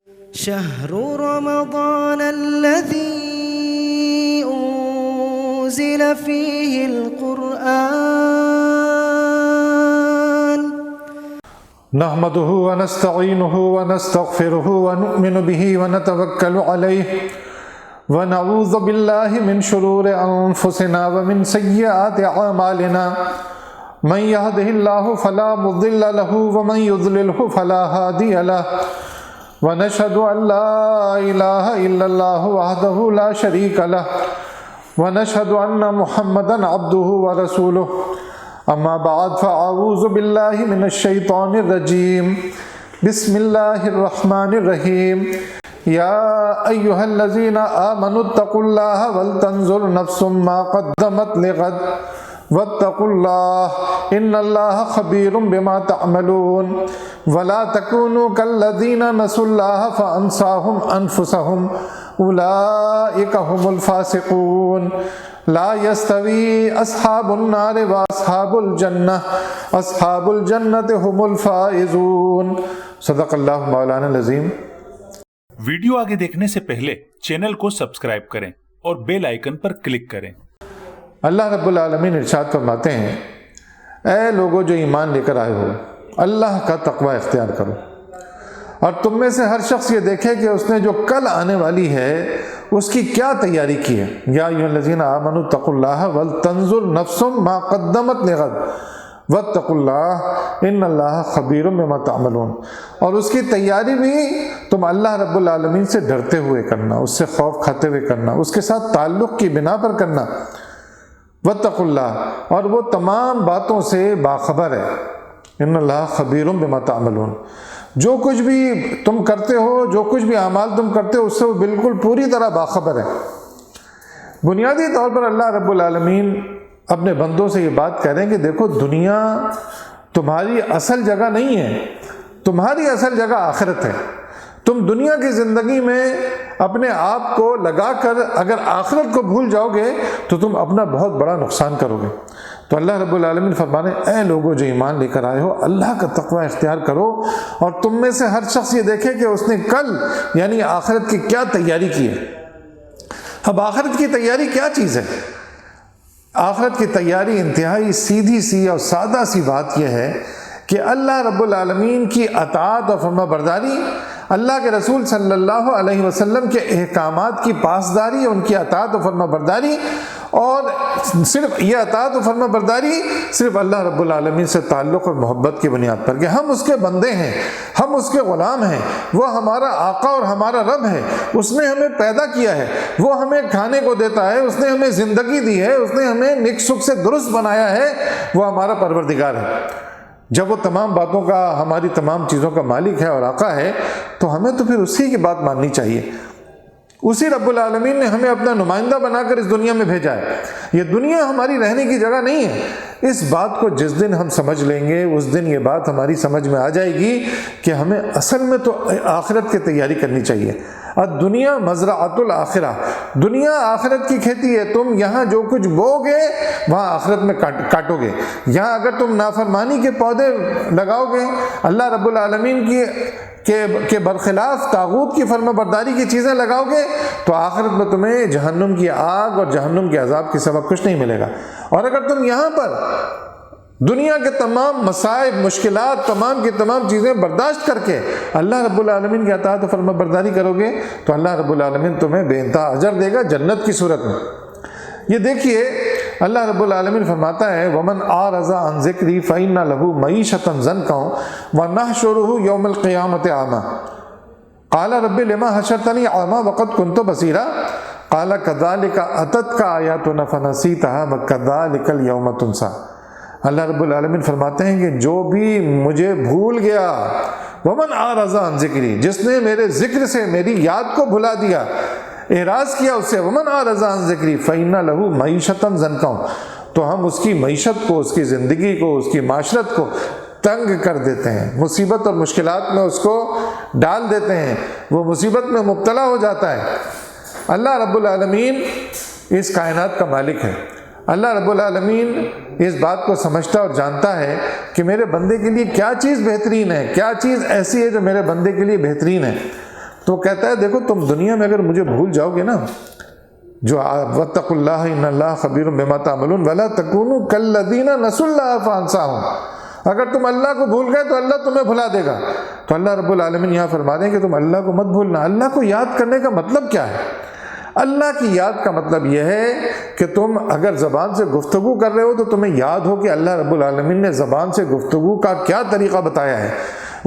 شهر رمضان الذي أنزل فيه القرآن نحمده ونستعينه ونستغفره ونؤمن به ونتوكل عليه ونعوذ بالله من شرور أنفسنا ومن سيئات أعمالنا من يهده الله فلا مضل له ومن يضلله فلا هادي له ونشهد أن لا إله إلا الله وحده لا شريك له ونشهد أن محمدا عبده ورسوله أما بعد فأعوذ بالله من الشيطان الرجيم بسم الله الرحمن الرحيم يا أيها الذين آمنوا اتقوا الله ولتنظر نفس ما قدمت لغد واتقوا الله إن الله خبير بما تعملون ولا تكونوا كالذين نسوا الله فأنساهم أنفسهم أولئك هم الفاسقون لا يستوي أصحاب النار وأصحاب الجنة أصحاب الجنة هم الفائزون صدق اللہ مولانا العظیم۔ ویڈیو آگے دیکھنے سے پہلے چینل کو سبسکرائب کریں اور بیل آئیکن پر کلک کریں۔ اللہ رب العالمین ارشاد فرماتے ہیں، اے لوگو جو ایمان لے کر آئے ہو، اللہ کا تقوی اختیار کرو، اور تم میں سے ہر شخص یہ دیکھے کہ اس نے جو کل آنے والی ہے اس کی کیا تیاری کی ہے۔ یا ایھا الذین آمنوا اتقوا اللہ ولتنظر نفس ما قدمت لغد واتقوا اللہ ان اللہ خبیر بما تعملون، اور اس کی تیاری بھی تم اللہ رب العالمین سے ڈرتے ہوئے کرنا، اس سے خوف کھاتے ہوئے کرنا، اس کے ساتھ تعلق کی بنا پر کرنا۔ واتقوا اللہ، اور وہ تمام باتوں سے باخبر ہے۔ ان اللہ خبیر بما تعملون، جو کچھ بھی تم کرتے ہو، جو کچھ بھی اعمال تم کرتے ہو، اس سے وہ بالکل پوری طرح باخبر ہے۔ بنیادی طور پر اللہ رب العالمین اپنے بندوں سے یہ بات کہہ رہے ہیں کہ دیکھو، دنیا تمہاری اصل جگہ نہیں ہے، تمہاری اصل جگہ آخرت ہے۔ تم دنیا کی زندگی میں اپنے آپ کو لگا کر اگر آخرت کو بھول جاؤ گے تو تم اپنا بہت بڑا نقصان کرو گے۔ تو اللہ رب العالمین فرمانے، اے لوگو جو ایمان لے کر آئے ہو، اللہ کا تقوی اختیار کرو، اور تم میں سے ہر شخص یہ دیکھے کہ اس نے کل یعنی آخرت کی کیا تیاری کی ہے۔ اب آخرت کی تیاری کیا چیز ہے؟ آخرت کی تیاری انتہائی سیدھی سی اور سادہ سی بات یہ ہے کہ اللہ رب العالمین کی اطاعت اور فرما برداری، اللہ کے رسول صلی اللہ علیہ وسلم کے احکامات کی پاسداری، ان کی اطاعت و فرما برداری، اور صرف یہ اطاعت و فرما برداری صرف اللہ رب العالمین سے تعلق اور محبت کی بنیاد پر کہ ہم اس کے بندے ہیں، ہم اس کے غلام ہیں، وہ ہمارا آقا اور ہمارا رب ہے، اس نے ہمیں پیدا کیا ہے، وہ ہمیں کھانے کو دیتا ہے، اس نے ہمیں زندگی دی ہے، اس نے ہمیں نیک سکھ سے درست بنایا ہے، وہ ہمارا پروردگار ہے۔ جب وہ تمام باتوں کا، ہماری تمام چیزوں کا مالک ہے اور آقا ہے، تو ہمیں تو پھر اسی کی بات ماننی چاہیے۔ اسی رب العالمین نے ہمیں اپنا نمائندہ بنا کر اس دنیا میں بھیجا ہے۔ یہ دنیا ہماری رہنے کی جگہ نہیں ہے۔ اس بات کو جس دن ہم سمجھ لیں گے، اس دن یہ بات ہماری سمجھ میں آ جائے گی کہ ہمیں اصل میں تو آخرت کی تیاری کرنی چاہیے۔ الدنیا مزرعۃ الآخرہ، دنیا آخرت کی کھیتی ہے۔ تم یہاں جو کچھ بو گے وہاں آخرت میں کاٹو گے۔ یہاں اگر تم نافرمانی کے پودے لگاؤ گے، اللہ رب العالمین کے برخلاف طاغوت کی فرما برداری کی چیزیں لگاؤ گے، تو آخرت میں تمہیں جہنم کی آگ اور جہنم کے عذاب کے سوا کچھ نہیں ملے گا۔ اور اگر تم یہاں پر دنیا کے تمام مصائب، مشکلات، تمام کی تمام چیزیں برداشت کر کے اللہ رب العالمین کی اطاعت و فرما برداری کرو گے تو اللہ رب العالمین تمہیں بے انتہا اجر دے گا جنت کی صورت میں۔ یہ دیکھیے، اللہ رب العالمین فرماتا ہے، وَمَنْ أَعْرَضَ عَنْ ذِكْرِي فَإِنَّ لَهُ مَعِيشَةً ضَنْكًا وَنَحْشُرُهُ يَوْمَ الْقِيَامَةِ أَعْمَى قَالَ رَبِّ لِمَ حَشَرْتَنِي أَعْمَى وَقَدْ كُنْتُ بَصِيرًا قَالَ كَذَلِكَ أَتَتْكَ آيَاتُنَا فَنَسِيتَهَا وَكَذَلِكَ الْيَوْمَ تُنسَى۔ اللہ رب العالمین فرماتے ہیں کہ جو بھی مجھے بھول گیا، وَمَنْ أَعْرَضَ عَنْ ذِكْرِي، جس نے میرے ذکر سے میری یاد کو بھلا دیا، اعراض کیا اس سے، وَمَنْ أَعْرَضَ عَنْ ذِكْرِي فَإِنَّ لَهُ مَعِيشَةً ضَنْكًا، تو ہم اس کی معیشت کو، اس کی زندگی کو، اس کی معاشرت کو تنگ کر دیتے ہیں، مصیبت اور مشکلات میں اس کو ڈال دیتے ہیں، وہ مصیبت میں مبتلا ہو جاتا ہے۔ اللہ رب العالمین اس کائنات کا مالک ہے۔ اللہ رب العالمین اس بات کو سمجھتا اور جانتا ہے کہ میرے بندے کے لیے کیا چیز بہترین ہے، کیا چیز ایسی ہے جو میرے بندے کے لیے بہترین ہے۔ تو کہتا ہے دیکھو تم دنیا میں اگر مجھے بھول جاؤ گے نا، جو واتقوا اللہ ان اللہ خبیر بما تعملون ولا تکونوا کالذین نسوا اللہ فانساہم، اگر تم اللہ کو بھول گئے تو اللہ تمہیں بھلا دے گا۔ تو اللہ رب العالمین یہاں فرما رہے ہیں کہ تم اللہ کو مت بھولنا۔ اللہ کو یاد کرنے کا مطلب کیا ہے؟ اللہ کی یاد کا مطلب یہ ہے کہ تم اگر زبان سے گفتگو کر رہے ہو تو تمہیں یاد ہو کہ اللہ رب العالمین نے زبان سے گفتگو کا کیا طریقہ بتایا ہے۔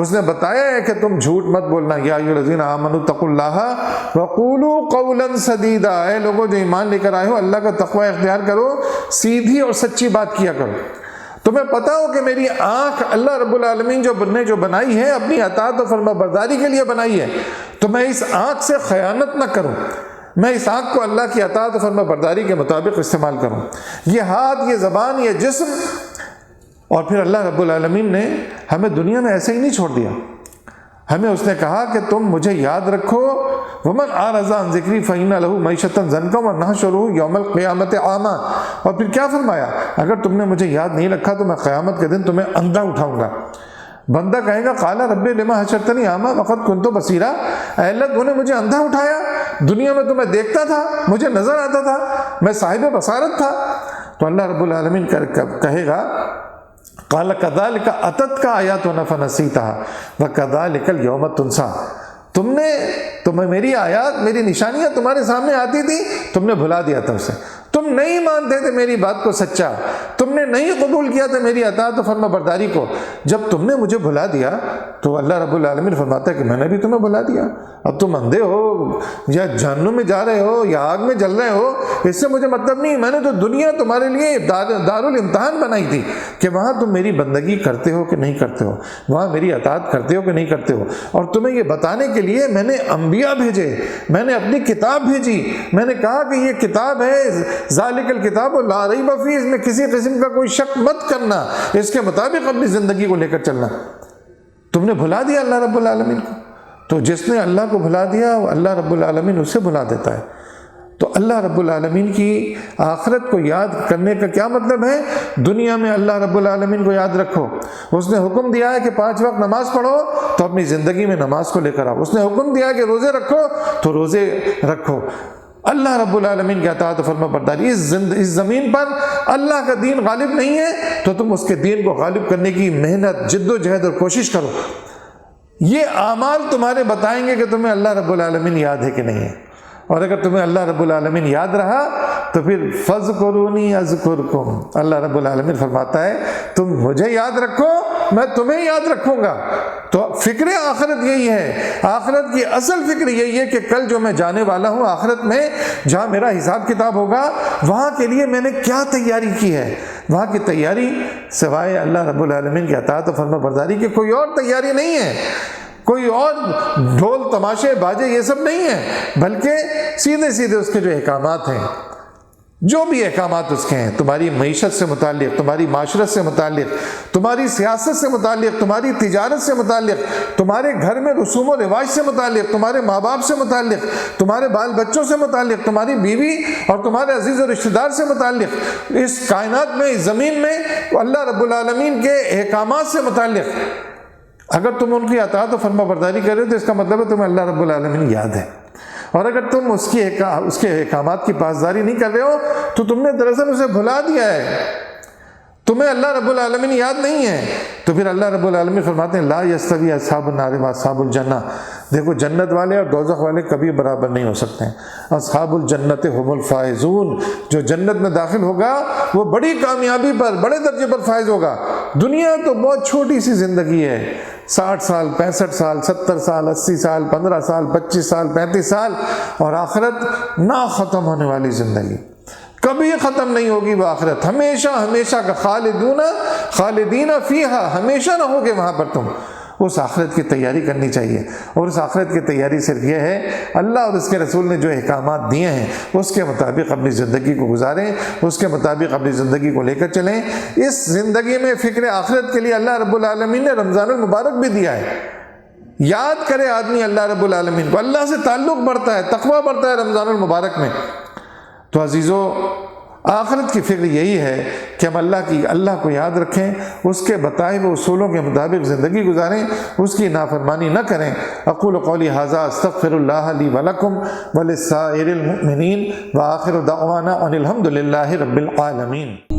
اس نے بتایا ہے کہ تم جھوٹ مت بولنا، یا ایھا الذین آمنوا اتقوا اللہ وقولوا قولا سدیدا، اے لوگوں جو ایمان لے کر آئے ہو اللہ کا تقوی اختیار کرو، سیدھی اور سچی بات کیا کرو۔ تمہیں پتا ہو کہ میری آنکھ اللہ رب العالمین نے جو بنائی ہے اپنی اطاعت و فرما برداری کے لیے بنائی ہے، تو میں اس آنکھ سے خیانت نہ کروں، میں اس آنکھ کو اللہ کی اطاعت و فرما برداری کے مطابق استعمال کروں۔ یہ ہاتھ، یہ زبان، یہ جسم، اور پھر اللہ رب العالمین نے ہمیں دنیا میں ایسے ہی نہیں چھوڑ دیا، ہمیں اس نے کہا کہ تم مجھے یاد رکھو، ومن اعرض عن ذکری فإن له معیشة ضنکا ونحشره یوم القیامة اعمی، اور پھر کیا فرمایا؟ اگر تم نے مجھے یاد نہیں رکھا تو میں قیامت کے دن تمہیں اندھا اٹھاؤں گا۔ بندہ کہے گا قال رب لما حشرتنی اعمی وقد كنت بصیرا، اے اللہ تو نے مجھے اندھا اٹھایا، دنیا میں تو میں دیکھتا تھا، مجھے نظر آتا تھا، میں صاحب بصارت تھا۔ تو اللہ رب العالمین کہے گا قال كذلك اتتك آیاتنا فنسیتها وكذلك اليوم تنسى، تمہیں میری آیات، میری نشانیاں تمہارے سامنے آتی تھی، تم نے بھلا دیا تھا اسے، تم نہیں مانتے تھے میری بات کو سچا، تم نے نہیں قبول کیا تھا میری اطاعت و فرما برداری کو۔ جب تم نے مجھے بھلا دیا تو اللہ رب العالمین فرماتا ہے کہ میں نے بھی تمہیں بھلا دیا، اب تم اندھے ہو یا جہنم میں جا رہے ہو یا آگ میں جل رہے ہو، اس سے مجھے مطلب نہیں، میں نے تو دنیا تمہارے لیے دارالامتحان بنائی تھی کہ وہاں تم میری بندگی کرتے ہو کہ نہیں کرتے ہو، وہاں میری اطاعت کرتے ہو کہ نہیں کرتے ہو، اور تمہیں یہ بتانے کے لیے میں نے انبیاء بھیجے، میں نے اپنی کتاب بھیجی، میں نے کہا کہ یہ کتاب ہے ذالک الکتاب لا ریب فیہ، اس میں کسی قسم کا کوئی شک مت کرنا، اس کے مطابق اپنی زندگی کو لے کر چلنا۔ تم نے بھلا دیا اللہ رب العالمین کو، تو جس نے اللہ کو بھلا دیا وہ اللہ رب العالمین اسے بھلا دیتا ہے۔ تو اللہ رب العالمین کی آخرت کو یاد کرنے کا کیا مطلب ہے؟ دنیا میں اللہ رب العالمین کو یاد رکھو، اس نے حکم دیا ہے کہ 5 وقت نماز پڑھو تو اپنی زندگی میں نماز کو لے کر آؤ، اس نے حکم دیا ہے کہ روزے رکھو تو روزے رکھو۔ اللہ رب العالمین کی اطاعت و فرما برداری، اس زمین پر اللہ کا دین غالب نہیں ہے تو تم اس کے دین کو غالب کرنے کی محنت، جد و جہد اور کوشش کرو۔ یہ اعمال تمہارے بتائیں گے کہ تمہیں اللہ رب العالمین یاد ہے کہ نہیں ہے، اور اگر تمہیں اللہ رب العالمین یاد رہا تو پھر فاذکرونی اذکرکم، اللہ رب العالمین فرماتا ہے تم مجھے یاد رکھو میں تمہیں یاد رکھوں گا۔ تو فکر آخرت یہی ہے، آخرت کی اصل فکر یہی ہے کہ کل جو میں جانے والا ہوں آخرت میں، جہاں میرا حساب کتاب ہوگا، وہاں کے لیے میں نے کیا تیاری کی ہے۔ وہاں کی تیاری سوائے اللہ رب العالمین کی اطاعت و فرما برداری کی کوئی اور تیاری نہیں ہے، کوئی اور ڈھول تماشے باجے یہ سب نہیں ہے، بلکہ سیدھے سیدھے اس کے جو احکامات ہیں، جو بھی احکامات اس کے ہیں، تمہاری معیشت سے متعلق، تمہاری معاشرت سے متعلق، تمہاری سیاست سے متعلق، تمہاری تجارت سے متعلق، تمہارے گھر میں رسوم و رواج سے متعلق، تمہارے ماں باپ سے متعلق، تمہارے بال بچوں سے متعلق، تمہاری بیوی اور تمہارے عزیز و رشتہ دار سے متعلق، اس کائنات میں، اس زمین میں اللہ رب العالمین کے احکامات سے متعلق اگر تم ان کی اطاعت و فرما برداری کرے ہو تو اس کا مطلب ہے تمہیں اللہ رب العالمین یاد ہے، اور اگر تم اس کے احکامات کی پاسداری نہیں کر رہے ہو تو تم نے دراصل اسے بھلا دیا ہے، تمہیں اللہ رب العالمین یاد نہیں ہے۔ تو پھر اللہ رب العالمین فرماتے ہیں لا یستوی اصحاب النار و اصحاب الجنہ، دیکھو جنت والے اور دوزخ والے کبھی برابر نہیں ہو سکتے ہیں۔ اصحاب الجنت هم الفائزون، جو جنت میں داخل ہوگا وہ بڑی کامیابی پر، بڑے درجے پر فائز ہوگا۔ دنیا تو بہت چھوٹی سی زندگی ہے، 60 سال، 65 سال، 70 سال، 80 سال، 15 سال، 25 سال، 35 سال، اور آخرت نہ ختم ہونے والی زندگی، کبھی ختم نہیں ہوگی وہ آخرت، ہمیشہ ہمیشہ کا خالدین فیہا، ہمیشہ رہو گے وہاں پر تم۔ اس آخرت کی تیاری کرنی چاہیے، اور اس آخرت کی تیاری صرف یہ ہے اللہ اور اس کے رسول نے جو احکامات دیے ہیں اس کے مطابق اپنی زندگی کو گزاریں، اس کے مطابق اپنی زندگی کو لے کر چلیں۔ اس زندگی میں فکر آخرت کے لیے اللہ رب العالمین نے رمضان المبارک بھی دیا ہے، یاد کرے آدمی اللہ رب العالمین کو، اللہ سے تعلق بڑھتا ہے، تقویٰ بڑھتا ہے رمضان المبارک میں۔ تو عزیزو، آخرت کی فکر یہی ہے کہ ہم اللہ کو یاد رکھیں، اس کے بتائے ہوئے اصولوں کے مطابق زندگی گزاریں، اس کی نافرمانی نہ کریں۔ اقول قولی ھذا استغفر اللہ لی ولکم ولسائر المؤمنین وآخر دعوانا ان الحمد للہ رب العالمین۔